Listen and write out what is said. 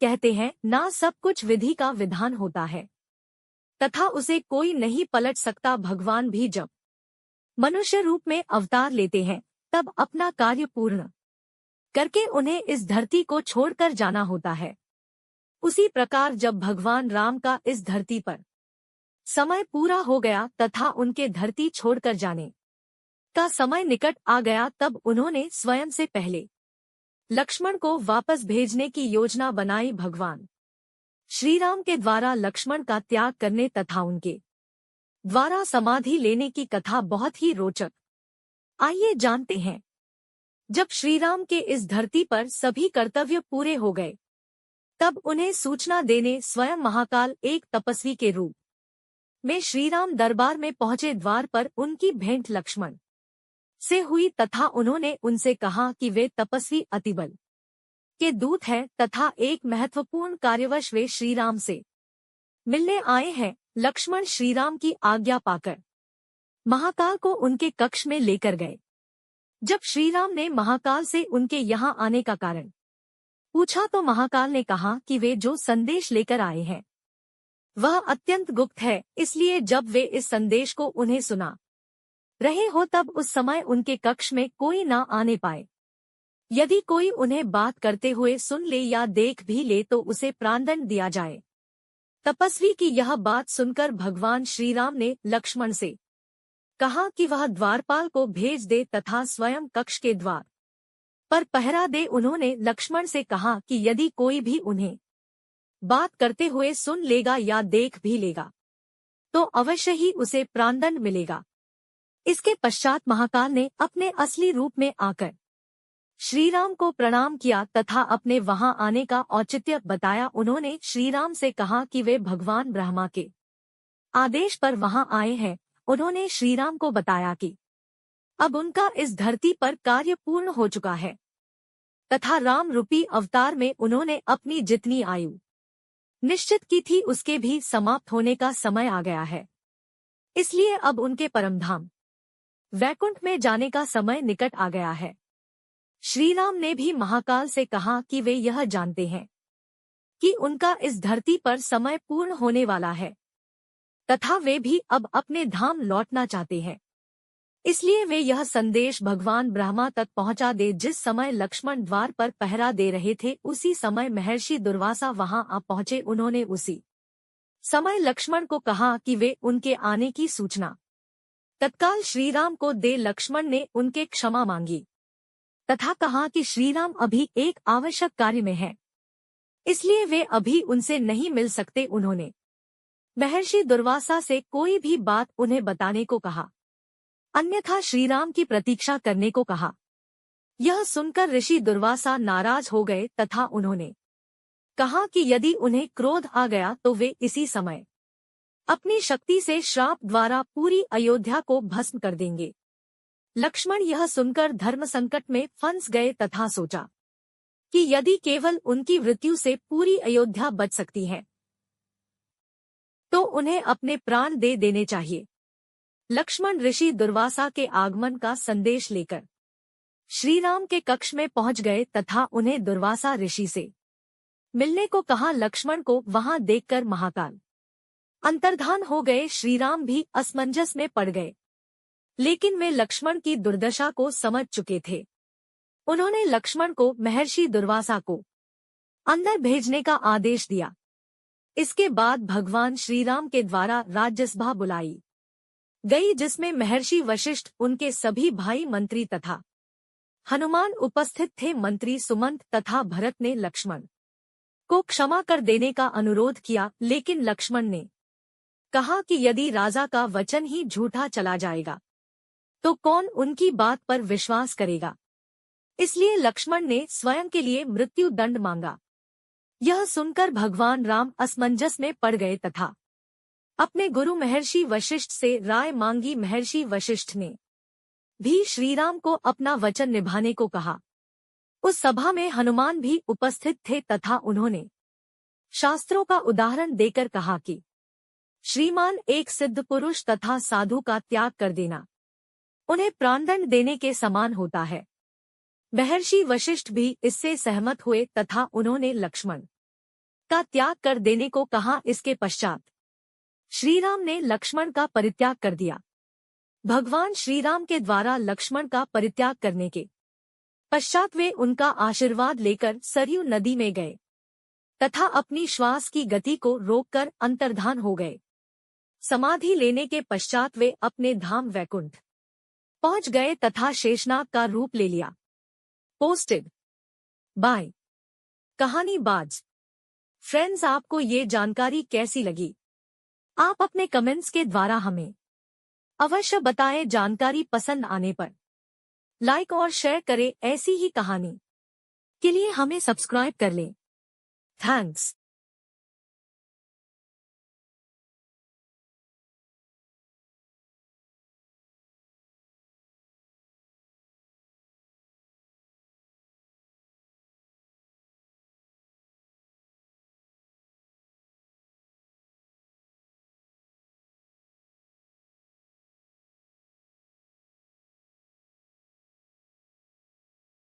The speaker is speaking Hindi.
कहते हैं, ना सब कुछ विधि का विधान होता है तथा उसे कोई नहीं पलट सकता। भगवान भी जब मनुष्य रूप में अवतार लेते हैं तब अपना कार्य पूर्ण करके उन्हें इस धरती को छोड़कर जाना होता है। उसी प्रकार जब भगवान राम का इस धरती पर समय पूरा हो गया तथा उनके धरती छोड़कर जाने का समय निकट आ गया, तब उन्होंने स्वयं से पहले लक्ष्मण को वापस भेजने की योजना बनाई। भगवान श्री राम के द्वारा लक्ष्मण का त्याग करने तथा उनके द्वारा समाधि लेने की कथा बहुत ही रोचक। आइए जानते हैं। जब श्री राम के इस धरती पर सभी कर्तव्य पूरे हो गए तब उन्हें सूचना देने स्वयं महाकाल एक तपस्वी के रूप में श्रीराम दरबार में पहुंचे। द्वार पर उनकी भेंट लक्ष्मण से हुई तथा उन्होंने उनसे कहा कि वे तपस्वी अतिबल के दूत हैं तथा एक महत्वपूर्ण कार्यवश वे श्रीराम से मिलने आए हैं। लक्ष्मण श्रीराम की आज्ञा पाकर महाकाल को उनके कक्ष में लेकर गए। जब श्रीराम ने महाकाल से उनके यहाँ आने का कारण पूछा तो महाकाल ने कहा कि वे जो संदेश लेकर आए हैं वह अत्यंत गुप्त है, इसलिए जब वे इस संदेश को उन्हें सुना रहे हो तब उस समय उनके कक्ष में कोई न आने पाए। यदि कोई उन्हें बात करते हुए सुन ले या देख भी ले तो उसे प्राणदंड दिया जाए। तपस्वी की यह बात सुनकर भगवान श्रीराम ने लक्ष्मण से कहा कि वह द्वारपाल को भेज दे तथा स्वयं कक्ष के द्वार पर पहरा दे। उन्होंने लक्ष्मण से कहा कि यदि कोई भी उन्हें बात करते हुए सुन लेगा या देख भी लेगा तो अवश्य ही उसे प्राणदंड मिलेगा। इसके पश्चात महाकाल ने अपने असली रूप में आकर श्रीराम को प्रणाम किया तथा अपने वहां आने का औचित्य बताया। उन्होंने श्रीराम से कहा कि वे भगवान ब्रह्मा के आदेश पर वहां आए हैं। उन्होंने श्रीराम को बताया कि अब उनका इस धरती पर कार्य पूर्ण हो चुका है तथा राम रूपी अवतार में उन्होंने अपनी जितनी आयु निश्चित की थी उसके भी समाप्त होने का समय आ गया है। इसलिए अब उनके परमधाम वैकुंठ में जाने का समय निकट आ गया है। श्रीराम ने भी महाकाल से कहा कि वे यह जानते हैं कि उनका इस धरती पर समय पूर्ण होने वाला है तथा वे भी अब अपने धाम लौटना चाहते हैं। इसलिए वे यह संदेश भगवान ब्रह्मा तक पहुंचा दे। जिस समय लक्ष्मण द्वार पर पहरा दे रहे थे उसी समय महर्षि दुर्वासा वहां आ पहुंचे। उन्होंने उसी समय लक्ष्मण को कहा कि वे उनके आने की सूचना तत्काल श्रीराम को दे। लक्ष्मण ने उनके क्षमा मांगी तथा कहा कि श्रीराम अभी एक आवश्यक कार्य में हैं, इसलिए वे अभी उनसे नहीं मिल सकते। उन्होंने महर्षि दुर्वासा से कोई भी बात उन्हें बताने को कहा, अन्यथा श्रीराम की प्रतीक्षा करने को कहा। यह सुनकर ऋषि दुर्वासा नाराज हो गए तथा उन्होंने कहा कि यदि उन्हें क्रोध आ गया तो वे इसी समय अपनी शक्ति से श्राप द्वारा पूरी अयोध्या को भस्म कर देंगे। लक्ष्मण यह सुनकर धर्म संकट में फंस गए तथा सोचा कि यदि केवल उनकी मृत्यु से पूरी अयोध्या बच सकती है तो उन्हें अपने प्राण दे देने चाहिए। लक्ष्मण ऋषि दुर्वासा के आगमन का संदेश लेकर श्रीराम के कक्ष में पहुंच गए तथा उन्हें दुर्वासा ऋषि से मिलने को कहा। लक्ष्मण को वहां देखकर महाकाल अंतर्धान हो गए। श्रीराम भी असमंजस में पड़ गए, लेकिन वे लक्ष्मण की दुर्दशा को समझ चुके थे। उन्होंने लक्ष्मण को महर्षि दुर्वासा को अंदर भेजने का आदेश दिया। इसके बाद भगवान श्रीराम के द्वारा राज्यसभा बुलाई गई, जिसमें महर्षि वशिष्ठ, उनके सभी भाई मंत्री तथा हनुमान उपस्थित थे। मंत्री सुमंत तथा भरत ने लक्ष्मण को क्षमा कर देने का अनुरोध किया, लेकिन लक्ष्मण ने कहा कि यदि राजा का वचन ही झूठा चला जाएगा तो कौन उनकी बात पर विश्वास करेगा। इसलिए लक्ष्मण ने स्वयं के लिए मृत्यु दंड मांगा। यह सुनकर भगवान राम असमंजस में पड़ गए तथा अपने गुरु महर्षि वशिष्ठ से राय मांगी। महर्षि वशिष्ठ ने भी श्रीराम को अपना वचन निभाने को कहा। उस सभा में हनुमान भी उपस्थित थे तथा उन्होंने शास्त्रों का उदाहरण देकर कहा कि श्रीमान एक सिद्ध पुरुष तथा साधु का त्याग कर देना उन्हें प्राणदंड देने के समान होता है। महर्षि वशिष्ठ भी इससे सहमत हुए तथा उन्होंने लक्ष्मण का त्याग कर देने को कहा। इसके पश्चात श्रीराम ने लक्ष्मण का परित्याग कर दिया। भगवान श्रीराम के द्वारा लक्ष्मण का परित्याग करने के पश्चात वे उनका आशीर्वाद लेकर सरयू नदी में गए तथा अपनी श्वास की गति को रोककर अंतर्धान हो गए। समाधि लेने के पश्चात वे अपने धाम वैकुंठ पहुंच गए तथा शेषनाग का रूप ले लिया। Posted bye कहानीबाज। फ्रेंड्स, आपको ये जानकारी कैसी लगी? आप अपने कमेंट्स के द्वारा हमें अवश्य बताएं। जानकारी पसंद आने पर लाइक और शेयर करें। ऐसी ही कहानी के लिए हमें सब्सक्राइब कर लें। थैंक्स।